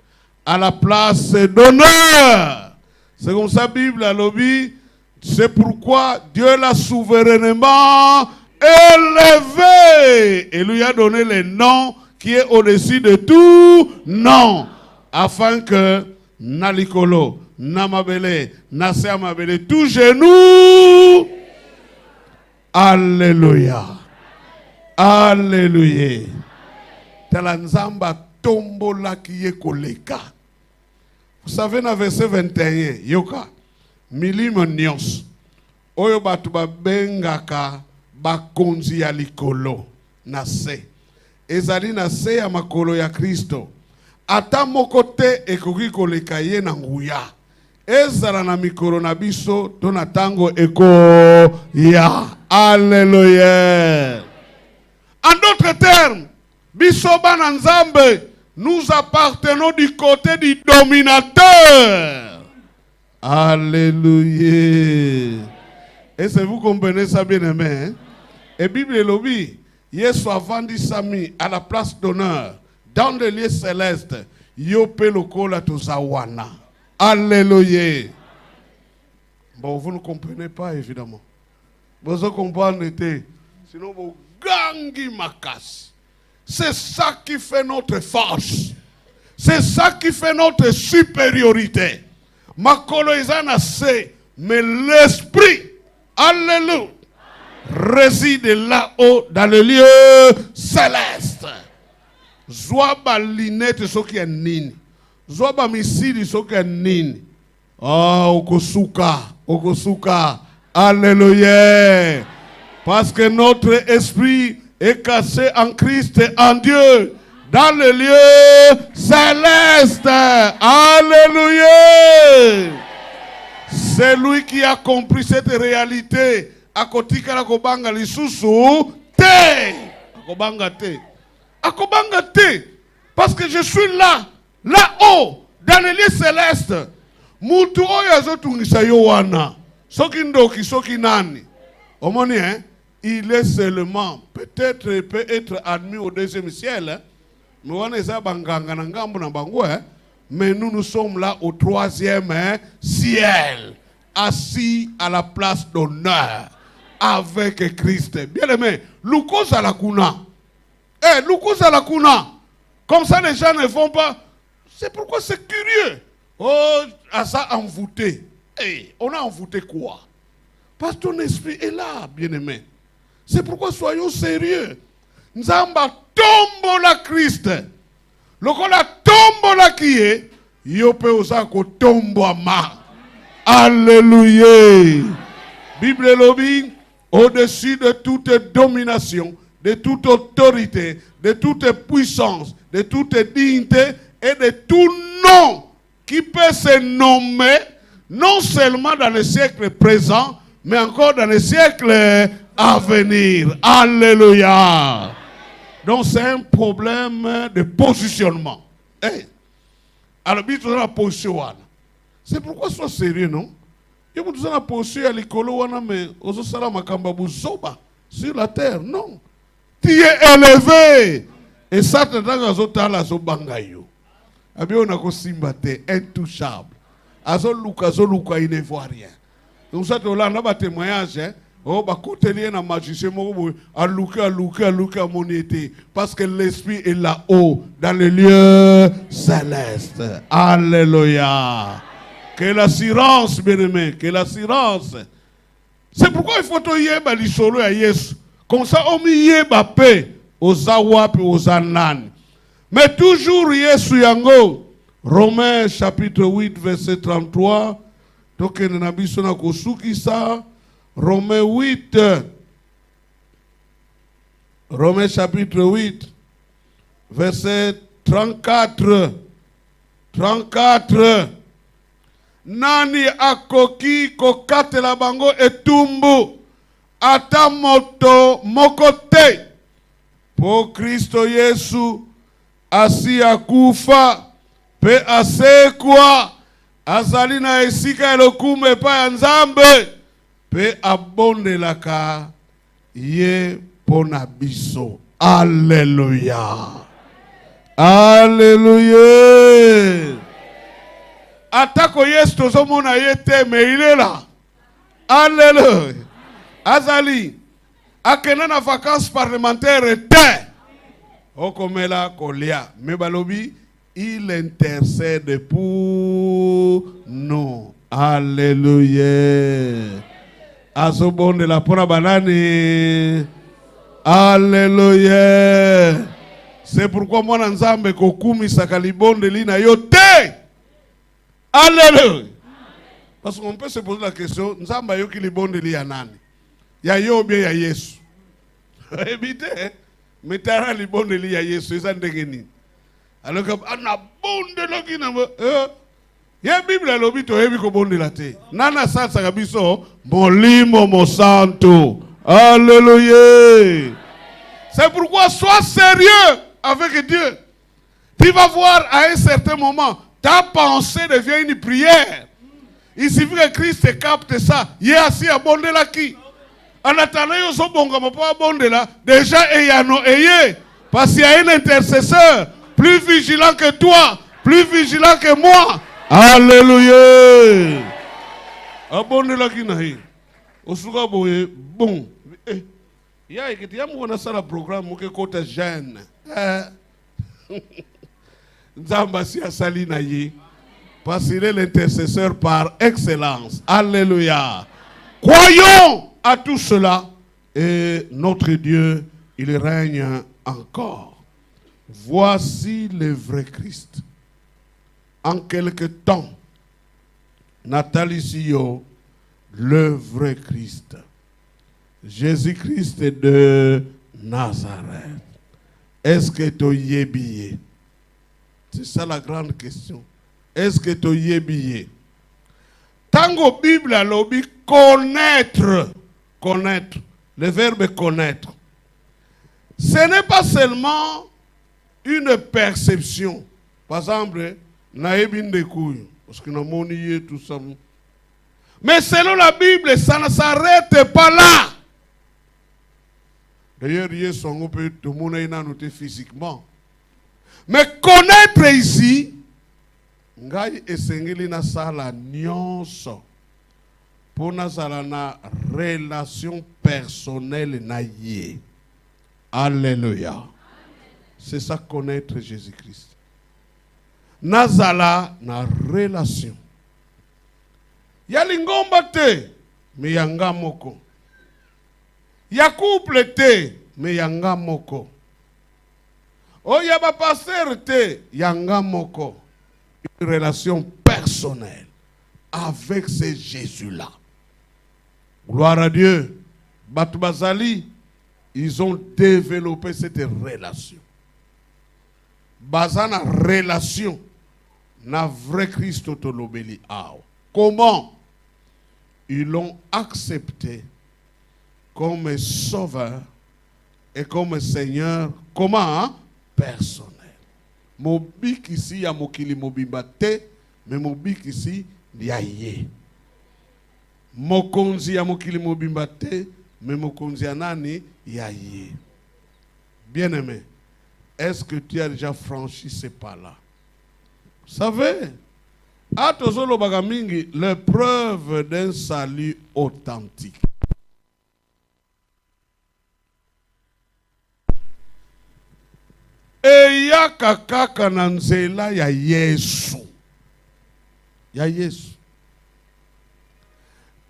à la place d'honneur. C'est comme ça Bible a lobby. C'est pourquoi Dieu l'a souverainement élevé et lui a donné le nom qui est au-dessus de tout nom, afin que Nalikolo, Namabele, Naseamabele, tout genou. Alléluia. Alléluia. Talanzamba tombola kiye koleka. Vous savez, dans verset 21, yoka, milimo nyos, oyo batu bengaka bakonzi ya likolo, nase. Ezali na se ya makolo ya Kristo. Ata mokote ekoki koleka ye na nguya. Ezala na mikolo na biso to na tango eko ya. Alléluia. En d'autres termes, biso bana nzambe, nous appartenons du côté du dominateur. Alléluia. Et c'est vous comprenez ça bien aimé, hein? Et Bible lobby. Yesu avandi sami à la place d'honneur dans le lieu céleste. Yope lokola tozawana. Alléluia. Bon, vous ne comprenez pas évidemment. Vous comprenez, sinon vous gangi makas. C'est ça qui fait notre force. C'est ça qui fait notre supériorité. Makolo izana se, mais l'esprit, alléluia, réside là-haut dans le lieu céleste. Zoaba linete soki ya nini. Zoaba misili soki ya nini. Okosuka. Alléluia. Parce que notre esprit est caché en Christ et en Dieu. Dans le lieu céleste. Alléluia. C'est lui qui a compris cette réalité. Akotika la kobanga lisusu te. Akobanga te. Parce que je suis là-haut, dans le lieu céleste. Mutu oyo azotungisa yo wana. Soki ndoki, soki nani. Omoni, hein? Il est seulement, peut-être peut être admis au deuxième ciel. Hein? Mais nous sommes là au troisième ciel, assis à la place d'honneur avec Christ. Bien aimé, Lucas à la kuna. Lucas à la kuna. Comme ça, les gens ne vont pas. C'est pourquoi c'est curieux. Oh, à ça envoûté. On a envoûté quoi? Parce que ton esprit est là, bien aimé. C'est pourquoi soyons sérieux. Nzamba tombo la Christ. Lokola tombo la kiye. Yope osako tombo ama. Alléluia. Bible lobby. Au-dessus de toute domination, de toute autorité, de toute puissance, de toute dignité et de tout nom qui peut se nommer non seulement dans le siècle présent, mais encore dans le siècle à venir. Alléluia. Donc c'est un problème de positionnement. Alors, la position. C'est pourquoi sois sérieux, non? Il y a des posé à l'école, mais aux autres, makamba buzoba sur la terre. Non. Tu es élevé. Et ça, tu as azota la zobangayo. Abi on a kosimbate intouchable. Azoluka, il ne voit rien. Donc ça, tu as un témoignage. Oh, bah, côté lié na magicien, à monité. Parce que l'esprit est là-haut, dans les lieux célestes. Alléluia. Quelle assurance, bien-aimé, quelle assurance. C'est pourquoi il faut te yeba l'isolo à Yesu. Comme ça, on y yeba paix aux awap et aux anan. Mais toujours Yesu yango. Romains chapitre 8, verset 33. Token nabiso na kosuki sa. Romains 8. Romains chapitre 8, verset 34. 34. Nani akoki kokatela bango etumbu ata moto mokote po Kristo Yesu asi akufa pe asekwa azali na esika elokumu epai ya Nzambe pe abondelaka ye pona biso. Alléluia. Alléluia. Atako Yesu tozomona yete mais il est là. Alléluia. Azali akena na vacances parlementaires te okomela kolia mais balobi il intercède pour nous. Alléluia. Azobonde la pona banani. Alléluia. C'est pourquoi moi Nzambe kokumi sakalibonde lina yote. Alléluia. Parce qu'on peut se poser la question, Nzamba yoki libonde li ya nani? Ya yo bien ya Yesu. Ebite, metara libonde li ya Yesu, eza ndenge nini? Alors que ana bonde lo ki na ya Bible lobi to yebi ko bonde la te. Nana sasa kabiso molimo mo santo. Alléluia. C'est pourquoi sois sérieux avec Dieu. Tu vas voir à un certain moment ta pensée devient une prière. Il suffit que Christ capte ça. Il est assis à bonde la qui. En attendant, il y a un bonde là. Déjà, il y a nos ayés. Parce qu'il y a un intercesseur plus vigilant que toi, plus vigilant que moi. Alléluia. A bonde la qui n'a eu. Au souka boye, bon. Il y a un programme qui est côté jeune. Nzambasi asali na ye. Parce qu'il est l'intercesseur par excellence. Alléluia. Croyons à tout cela. Et notre Dieu, il règne encore. Voici le vrai Christ. En quelque temps, Nathalie Sio, le vrai Christ. Jésus-Christ de Nazareth. Est-ce que tu y es billet? C'est ça la grande question. Est-ce que tu y es billet? Tango Bible a lobby connaître. Connaître. Le verbe connaître. Ce n'est pas seulement une perception. Par exemple, naebin de couilles. Parce que nous avons tout ça. Mais selon la Bible, ça ne s'arrête pas là. D'ailleurs, on peut tout le monde noter physiquement. Mais connaître ici, ngai esengeli na sala nyonso pour na sala na relation personnelle na ye. Alléluia. C'est ça connaître Jésus-Christ. Nazala na relation. Ya lingomba te, me yanga moko. Ya couple te, me yanga moko. Oh, ya ba pasteur te, yanga moko. Une relation personnelle avec ce Jésus-là. Gloire à Dieu. Batubazali, ils ont développé cette relation. Bazana relation na vrai Christ autolobeli ao. Comment? Ils l'ont accepté comme sauveur et comme Seigneur. Comment? Personnel. Mobik ici ya mokili mobimba te, mais mobik ici ya ye. mokonzi ya mokili mobimba te, mais mokonzi ya nani ya ye. Bien-aimé, est-ce que tu as déjà franchi ces pas-là? Vous savez, atozolo bagamingi, l'épreuve d'un salut authentique. Eya kakaka na nzela ya Yesu. Ya Yesu.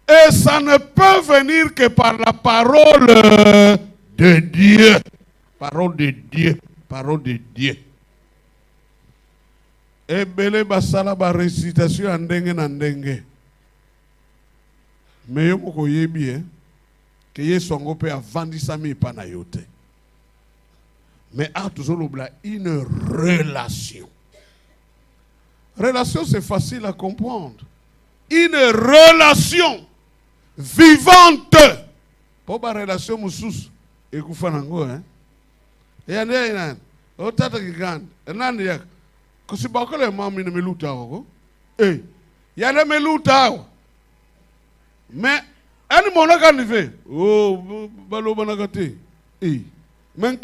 Et ça ne peut venir que par la parole de Dieu. Parole de Dieu. Parole de Dieu. Ebele basala ba récitation andenge na ndenge. Mais yo moko yebi que Yesu ngo pe avandisa mi pa na yote. Mais a toujours une relation. Relation, c'est facile à comprendre. Une relation vivante. Pour la relation, moussous. Et vous faites un go, hein? Et il y a un autre qui gagne. Et il y a un que si beaucoup de gens me louta. Eh, il y a des melouta. Mais, un monde qui fait. Oh, balo banagate. Eh. Une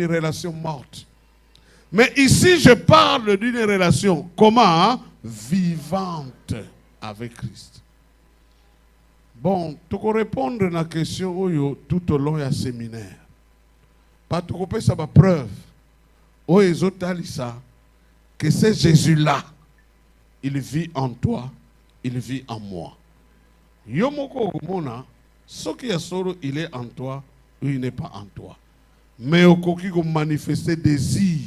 relation morte. Mais ici, je parle d'une relation, comment? Vivante avec Christ. Bon, tu peux répondre à la question tout au long du séminaire. Pas tu peux ça ma preuve. Oh, les autres que c'est Jésus-là. Il vit en toi, il vit en moi. Yomoko mona. Ce qui est solo, il est en toi ou il n'est pas en toi. Mais au coquille qu'on manifeste désir,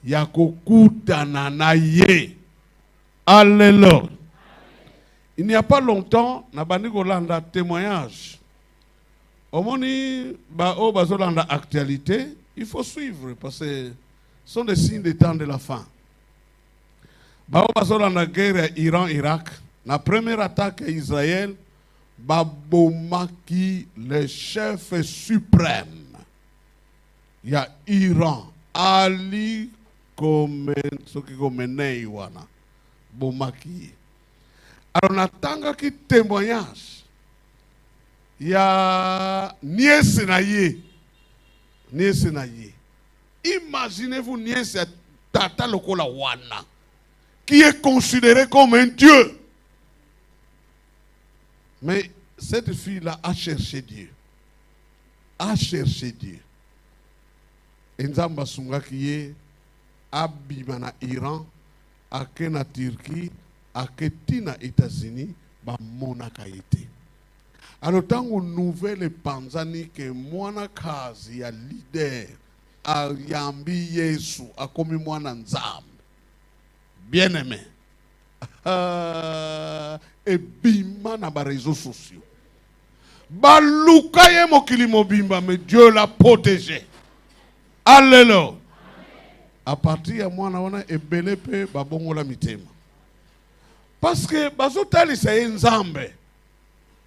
il y a kokutananaye. Alléluia. Il n'y a pas longtemps, na bandi kolanda témoignage. Au moni ba o bazolanda actualité, il faut suivre parce que ce sont des signes des temps de la fin. Ba o bazolanda guerre Iran-Irak, la première attaque à Israël. Babomaki, le chef suprême. Il y a Iran, Ali Khamenei wana. Bomaki. Alors on attend qui témoignage. Il y a Niesenaye. Niesenaye. Imaginez-vous Nies Tata Lokola wana, qui est considéré comme un dieu. Mais cette fille-là a cherché Dieu. A cherché Dieu. Enzamba sunga kiye abimana Iran, akena Turquie, aketina États-Unis, ba monaka ite. Alors tango nouvelle panzani que mwana kazi ya leader a yambi Yesu akomi mwana nzambe. Bien-aimé. Et bima na ba réseaux sociaux. Baluka ye mokili mobimba, mais Dieu l'a protégé. Alléluia. À partir de moi, on a ebele pe babongola mitema. Parce que bazotali sa nzambe.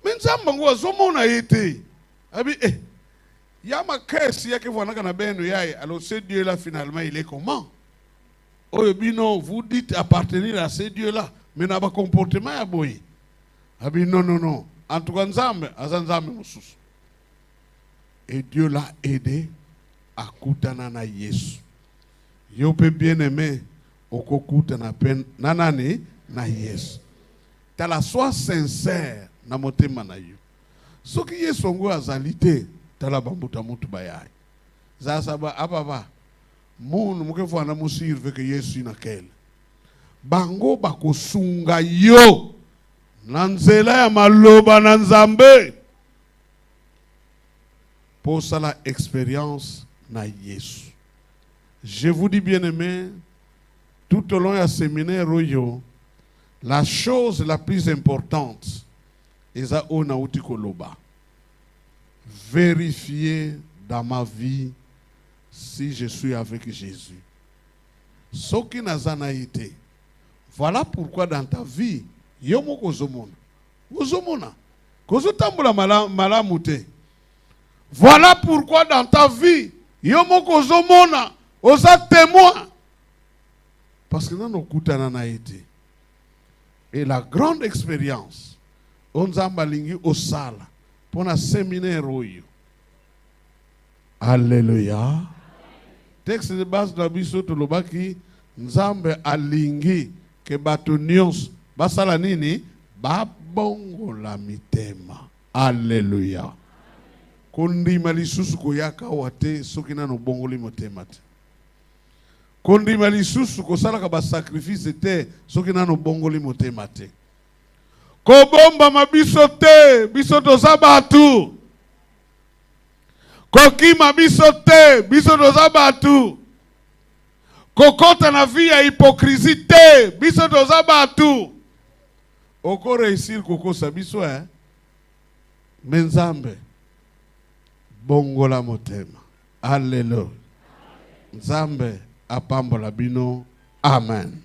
Mais nzambe ngo azomona yete. Abi yama kesi yake vwanaka na beno yaye. Alors ce Dieu là finalement il est comment? Oh bino, vous dites appartenir à ce Dieu là. Mais n'a pas comportement ya boy. Abi non. En tout cas nzambe azanzambe mususu. Et Dieu l'a aidé à kutana na Yesu. Yo peut bien aimer okokutana pen nanani na Yesu. Tala sois sincère na motema na yo. Ce qui est songo azalité tala bambuta mutu bayai. Za saba ababa munu mukefwa na musirve ke Yesu inakele. Bango bakosunga yo nanzela ya maloba na nzambe. Pour ça la expérience na Yesu. Je vous dis bien aimé, tout au long du séminaire, la chose la plus importante est à Onauti Koloba. Vérifier dans ma vie si je suis avec Jésus. Ce qui n'a jamais été. Voilà pourquoi dans ta vie, yomo kozomona. Kozomona. Kozotambula malamute. Voilà pourquoi dans ta vie, yomo kozomona. Osa témoin. Parce que nous kutana na été. Et la grande expérience, onzamba lingi osala, pour un séminaire. Alléluia. Texte de base de la biso to lobaki, nzambe alingi ke bato nyonso basala nini babongola mitema. Alléluia. Kondima lisusu koyaka wate soki nano bongoli motema te. Kondima lisusu kosalaka ba sacrifice te soki nano bongoli motema te. Kobomba mabiso te, biso toza batu. Kokima biso te, biso toza batu. Kokota na vie ya hypocrisie te, biso toza batu. Oko réussir kokosa biso Nzambe bongola motema. Alléluia. Nzambe apambola bino. Amen.